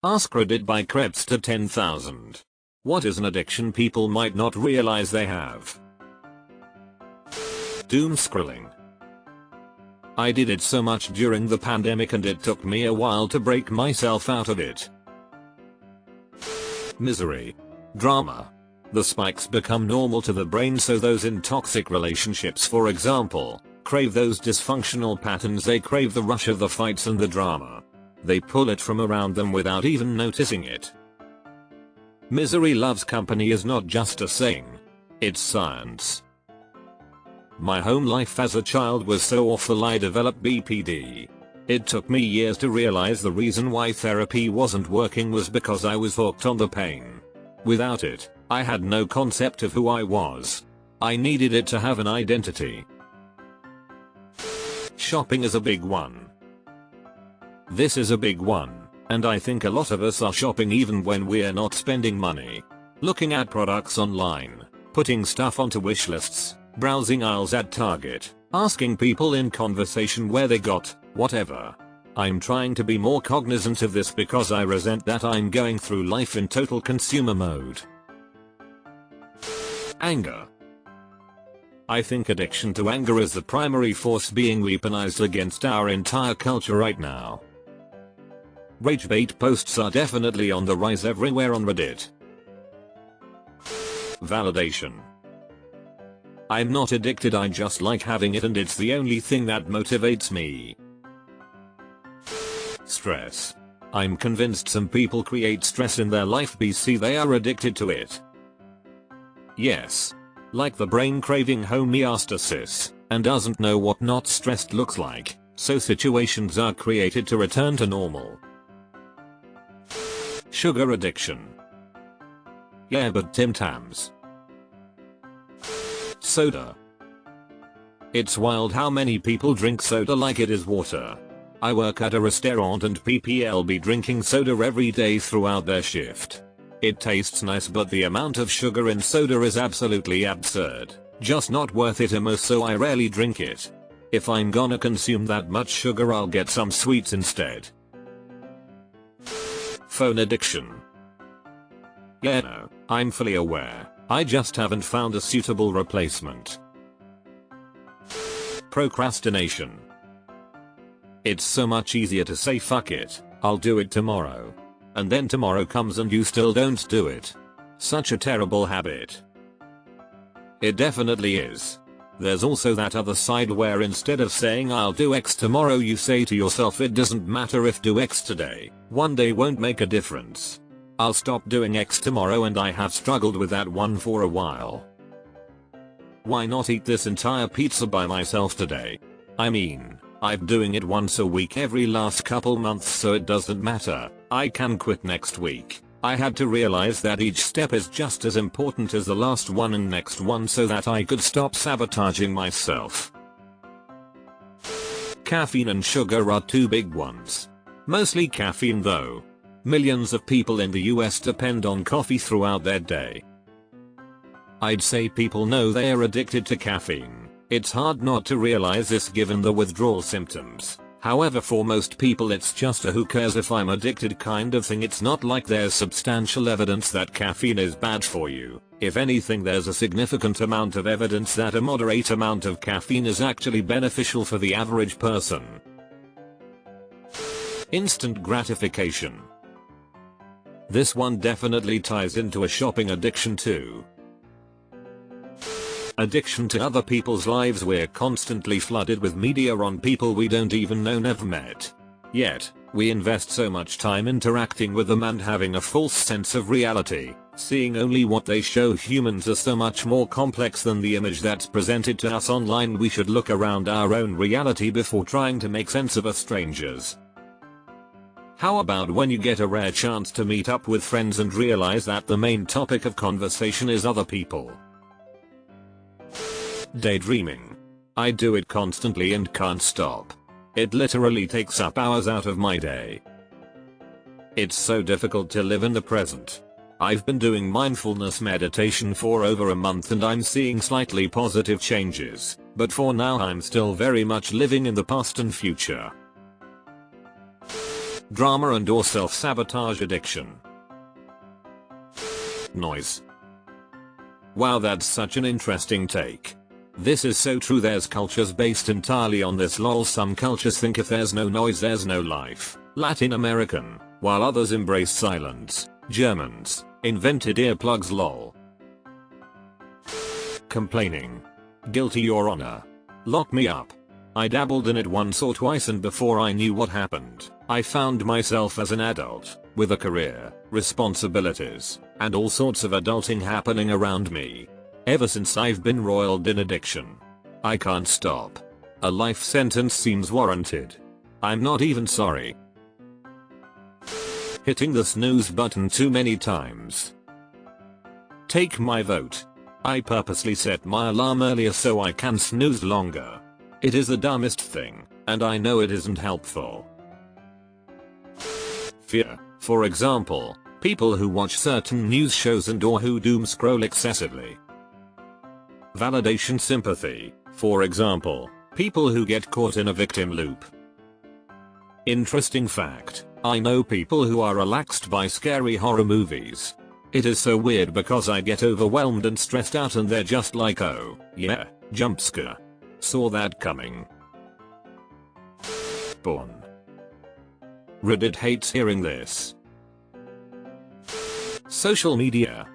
AskReddit by Krebs to 10,000. What is an addiction people might not realize they have? Doom scrolling. I did it so much during the pandemic and it took me a while to break myself out of it. Misery. Drama. The spikes become normal to the brain, so those in toxic relationships, for example, crave those dysfunctional patterns. They crave the rush of the fights and the drama. They pull it from around them without even noticing it. Misery loves company is not just a saying. It's science. My home life as a child was so awful I developed BPD. It took me years to realize the reason why therapy wasn't working was because I was hooked on the pain. Without it, I had no concept of who I was. I needed it to have an identity. Shopping is a big one. This is a big one, and I think a lot of us are shopping even when we're not spending money. Looking at products online, putting stuff onto wish lists, browsing aisles at Target, asking people in conversation where they got whatever. I'm trying to be more cognizant of this because I resent that I'm going through life in total consumer mode. Anger. I think addiction to anger is the primary force being weaponized against our entire culture right now. Ragebait posts are definitely on the rise everywhere on Reddit. Validation. I'm not addicted, I just like having it and it's the only thing that motivates me. Stress. I'm convinced some people create stress in their life because they are addicted to it. Yes. Like the brain craving homeostasis, and doesn't know what not stressed looks like, so situations are created to return to normal. Sugar addiction. Yeah, but Tim Tams. Soda. It's wild how many people drink soda like it is water. I work at a restaurant and people be drinking soda every day throughout their shift. It tastes nice, but the amount of sugar in soda is absolutely absurd. Just not worth it so I rarely drink it. If I'm gonna consume that much sugar, I'll get some sweets instead. Phone addiction. Yeah, no, I'm fully aware. I just haven't found a suitable replacement. Procrastination. It's so much easier to say fuck it, I'll do it tomorrow. And then tomorrow comes and you still don't do it. Such a terrible habit. It definitely is. There's also that other side where instead of saying I'll do X tomorrow, you say to yourself it doesn't matter if do X today, one day won't make a difference. I'll stop doing X tomorrow, and I have struggled with that one for a while. Why not eat this entire pizza by myself today? I mean, I'm doing it once a week every last couple months, so it doesn't matter. I can quit next week. I had to realize that each step is just as important as the last one and next one so that I could stop sabotaging myself. Caffeine and sugar are two big ones. Mostly caffeine though. Millions of people in the US depend on coffee throughout their day. I'd say people know they are addicted to caffeine. It's hard not to realize this given the withdrawal symptoms. However, for most people it's just a who cares if I'm addicted kind of thing. It's not like there's substantial evidence that caffeine is bad for you. If anything, there's a significant amount of evidence that a moderate amount of caffeine is actually beneficial for the average person. Instant gratification. This one definitely ties into a shopping addiction too. Addiction to other people's lives. We're constantly flooded with media on people we don't even know, never met. Yet, we invest so much time interacting with them and having a false sense of reality, seeing only what they show. Humans are so much more complex than the image that's presented to us online. We should look around our own reality before trying to make sense of a stranger's. How about when you get a rare chance to meet up with friends and realize that the main topic of conversation is other people? Daydreaming. I do it constantly and can't stop. It literally takes up hours out of my day. It's so difficult to live in the present. I've been doing mindfulness meditation for over a month and I'm seeing slightly positive changes, but for now I'm still very much living in the past and future. drama and or self-sabotage addiction. Noise. Wow, that's such an interesting take. This is so true. There's cultures based entirely on this lol. Some cultures think if there's no noise there's no life. Latin American, while others embrace silence. Germans invented earplugs lol. Complaining. Guilty, your honor. Lock me up. I dabbled in it once or twice and before I knew what happened, I found myself as an adult, with a career, responsibilities, and all sorts of adulting happening around me. Ever since I've been roiled in addiction. I can't stop. A life sentence seems warranted. I'm not even sorry. Hitting the snooze button too many times. Take my vote. I purposely set my alarm earlier so I can snooze longer. It is the dumbest thing, and I know it isn't helpful. Fear. For example, people who watch certain news shows and or who doom scroll excessively. Validation. Sympathy. For example, people who get caught in a victim loop. Interesting fact, I know people who are relaxed by scary horror movies. It is so weird because I get overwhelmed and stressed out and they're just like, oh, yeah, jump scare. Saw that coming. Born. Reddit hates hearing this. Social media.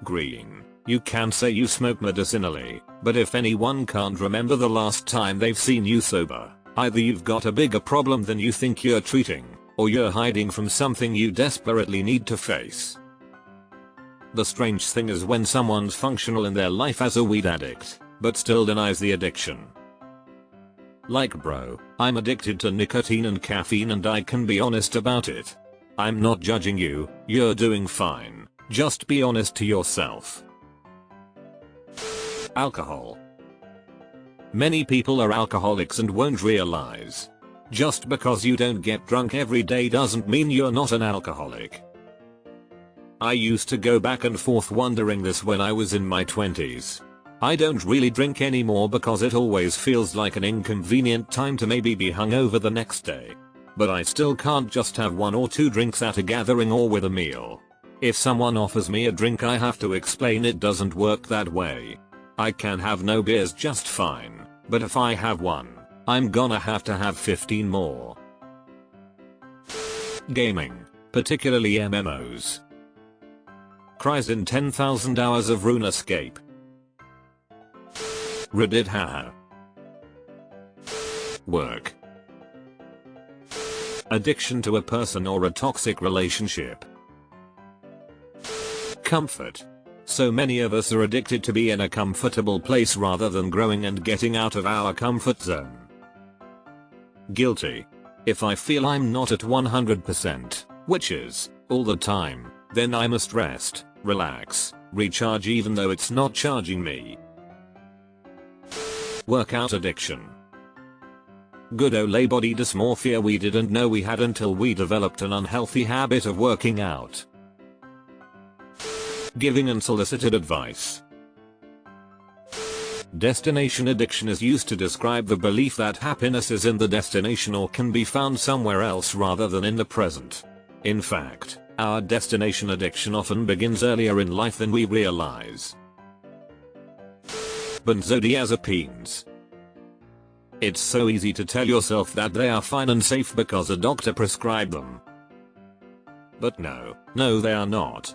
Green. You can say you smoke medicinally, but if anyone can't remember the last time they've seen you sober, either you've got a bigger problem than you think you're treating, or you're hiding from something you desperately need to face. The strange thing is when someone's functional in their life as a weed addict, but still denies the addiction. Like, bro, I'm addicted to nicotine and caffeine and I can be honest about it. I'm not judging you, you're doing fine, just be honest to yourself. Alcohol. Many people are alcoholics and won't realize. Just because you don't get drunk every day doesn't mean you're not an alcoholic. I used to go back and forth wondering this when I was in my 20s. I don't really drink anymore because it always feels like an inconvenient time to maybe be hungover the next day. But I still can't just have 1 or 2 drinks at a gathering or with a meal. If someone offers me a drink I have to explain it doesn't work that way. I can have no beers just fine, but if I have one, I'm gonna have to have 15 more. Gaming, particularly MMOs. Cries in 10,000 hours of RuneScape. Reddit haha. Work. Addiction to a person or a toxic relationship. Comfort. So many of us are addicted to be in a comfortable place rather than growing and getting out of our comfort zone. Guilty. If I feel I'm not at 100%, which is, all the time, then I must rest, relax, recharge even though it's not charging me. Workout addiction. Good ole body dysmorphia we didn't know we had until we developed an unhealthy habit of working out. Giving unsolicited advice. Destination addiction is used to describe the belief that happiness is in the destination or can be found somewhere else rather than in the present. In fact, our destination addiction often begins earlier in life than we realize. Benzodiazepines. It's so easy to tell yourself that they are fine and safe because a doctor prescribed them. But no, they are not.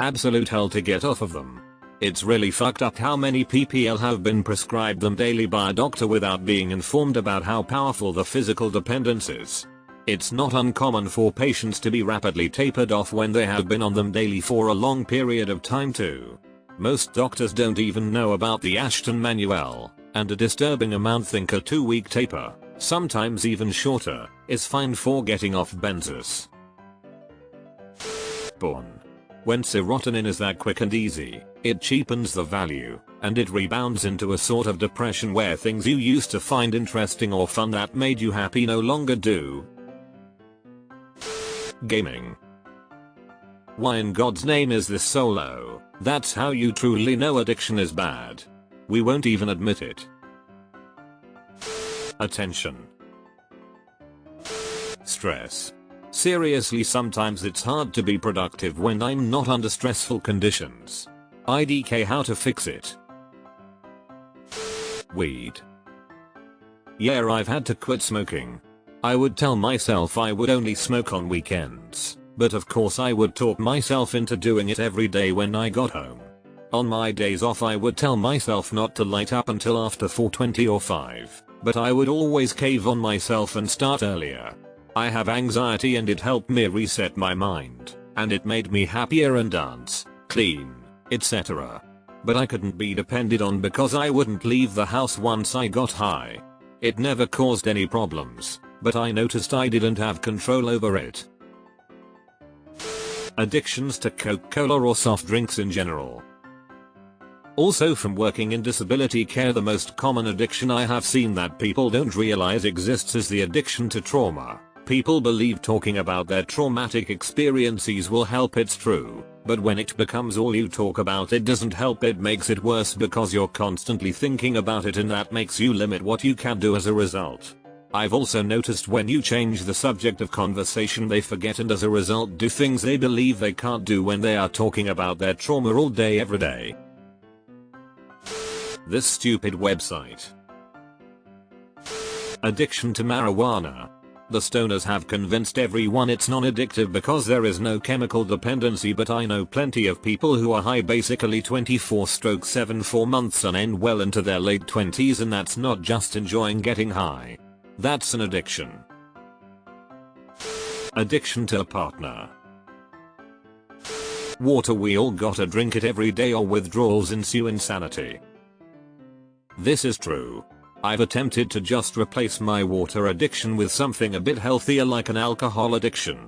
Absolute hell to get off of them. It's really fucked up how many PPL have been prescribed them daily by a doctor without being informed about how powerful the physical dependence is. It's not uncommon for patients to be rapidly tapered off when they have been on them daily for a long period of time too. Most doctors don't even know about the Ashton Manual, and a disturbing amount think a 2-week taper, sometimes even shorter, is fine for getting off benzos. Born. When serotonin is that quick and easy, it cheapens the value, and it rebounds into a sort of depression where things you used to find interesting or fun that made you happy no longer do. Gaming. Why in God's name is this so low? That's how you truly know addiction is bad. We won't even admit it. Attention. stress. Seriously, sometimes it's hard to be productive when I'm not under stressful conditions. IDK how to fix it. Weed. Yeah, I've had to quit smoking. I would tell myself I would only smoke on weekends, but of course I would talk myself into doing it every day when I got home. On my days off I would tell myself not to light up until after 4:20 or 5, but I would always cave on myself and start earlier. I have anxiety and it helped me reset my mind, and it made me happier and dance, clean, etc. But I couldn't be depended on because I wouldn't leave the house once I got high. It never caused any problems, but I noticed I didn't have control over it. Addictions to Coca-Cola or soft drinks in general. Also, from working in disability care, the most common addiction I have seen that people don't realize exists is the addiction to trauma. People believe talking about their traumatic experiences will help. It's true, but when it becomes all you talk about, it doesn't help. It makes it worse because you're constantly thinking about it, and that makes you limit what you can do as a result. I've also noticed when you change the subject of conversation, they forget and as a result do things they believe they can't do when they are talking about their trauma all day every day. This stupid website. Addiction to marijuana. The stoners have convinced everyone it's non-addictive because there is no chemical dependency, but I know plenty of people who are high basically 24/7 for months on end well into their late 20s, and that's not just enjoying getting high. That's an addiction. Addiction to a partner. Water. We all gotta drink it every day or withdrawals ensue. Insanity. This is true. I've attempted to just replace my water addiction with something a bit healthier like an alcohol addiction,